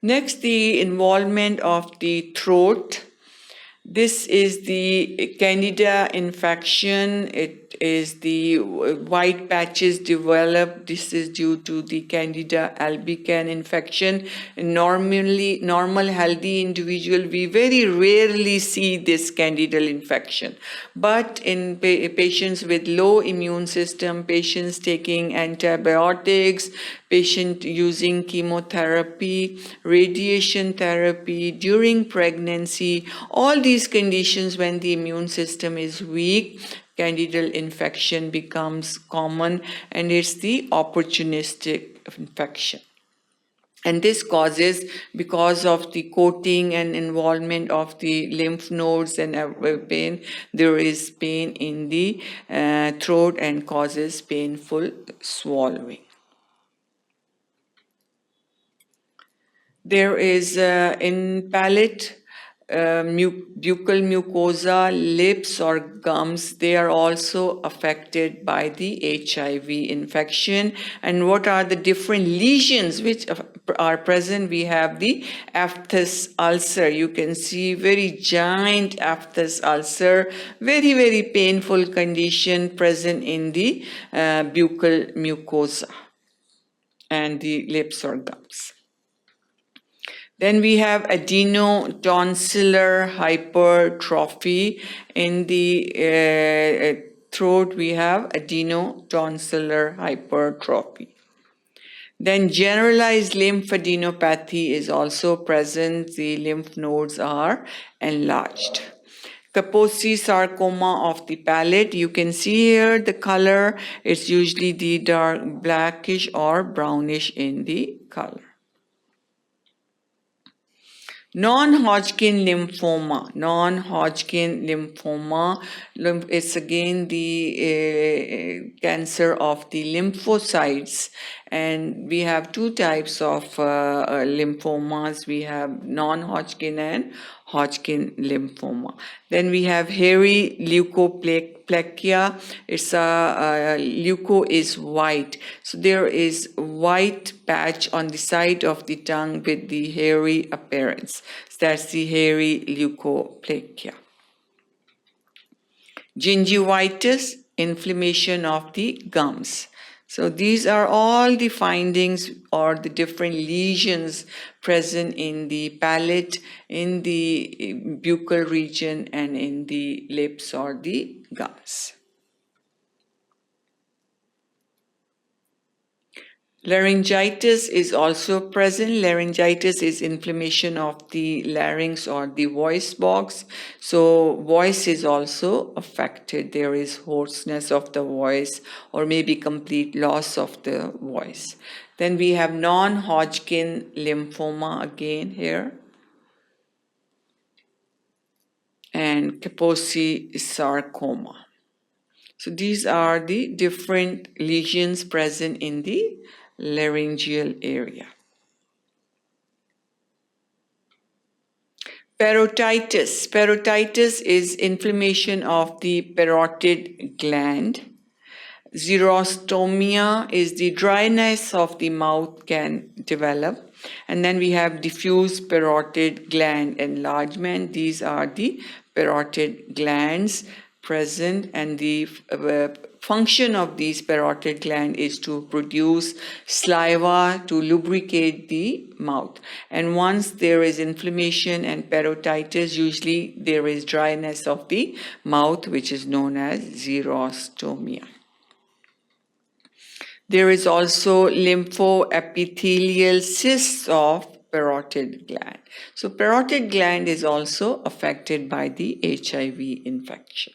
Next, the involvement of the throat. This is the Candida infection. It is the white patches develop. This is due to the Candida albicans infection. Normal healthy individual, we very rarely see this Candidal infection. But in patients with low immune system, patients taking antibiotics, patient using chemotherapy, radiation therapy, during pregnancy, all these conditions when the immune system is weak, Candidal infection becomes common, and it's the opportunistic infection. And this causes, because of the coating and involvement of the lymph nodes and pain, there is pain in the throat and causes painful swallowing. There is in palate, buccal mucosa, lips or gums, they are also affected by the HIV infection. And what are the different lesions which are present? We have the aphthous ulcer. You can see very giant aphthous ulcer, very, very painful condition present in the buccal mucosa and the lips or gums. Then we have adenotonsillar hypertrophy. In the throat, we have adenotonsillar hypertrophy. Then generalized lymphadenopathy is also present. The lymph nodes are enlarged. Kaposi sarcoma of the palate, you can see here the color. It's usually the dark blackish or brownish in the color. Non-Hodgkin lymphoma. Non-Hodgkin lymphoma is again the cancer of the lymphocytes. And we have two types of lymphomas. We have non-Hodgkin and Hodgkin lymphoma. Then we have hairy leukoplakia. It's leuko is white. So there is white patch on the side of the tongue with the hairy appearance. So that's the hairy leukoplakia. Gingivitis, inflammation of the gums. So these are all the findings or the different lesions present in the palate, in the buccal region, and in the lips or the gums. Laryngitis is also present. Laryngitis is inflammation of the larynx or the voice box. So voice is also affected. There is hoarseness of the voice or maybe complete loss of the voice. Then we have non-Hodgkin lymphoma again here. And Kaposi sarcoma. So these are the different lesions present in the laryngeal area. Parotitis. Parotitis is inflammation of the parotid gland. Xerostomia is the dryness of the mouth can develop. And then we have diffuse parotid gland enlargement. These are the parotid glands present, and the function of these parotid gland is to produce saliva to lubricate the mouth. And once there is inflammation and parotitis, usually there is dryness of the mouth, which is known as xerostomia. There is also lymphoepithelial cysts of parotid gland. So parotid gland is also affected by the HIV infection.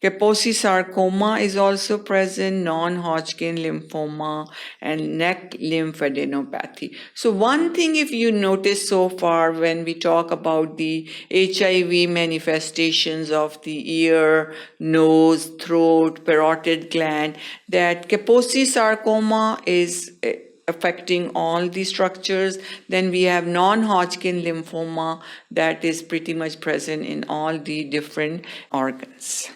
Kaposi sarcoma is also present, non-Hodgkin lymphoma, and neck lymphadenopathy. So one thing, if you notice so far when we talk about the HIV manifestations of the ear, nose, throat, parotid gland, that Kaposi sarcoma is affecting all the structures. Then we have non-Hodgkin lymphoma that is pretty much present in all the different organs.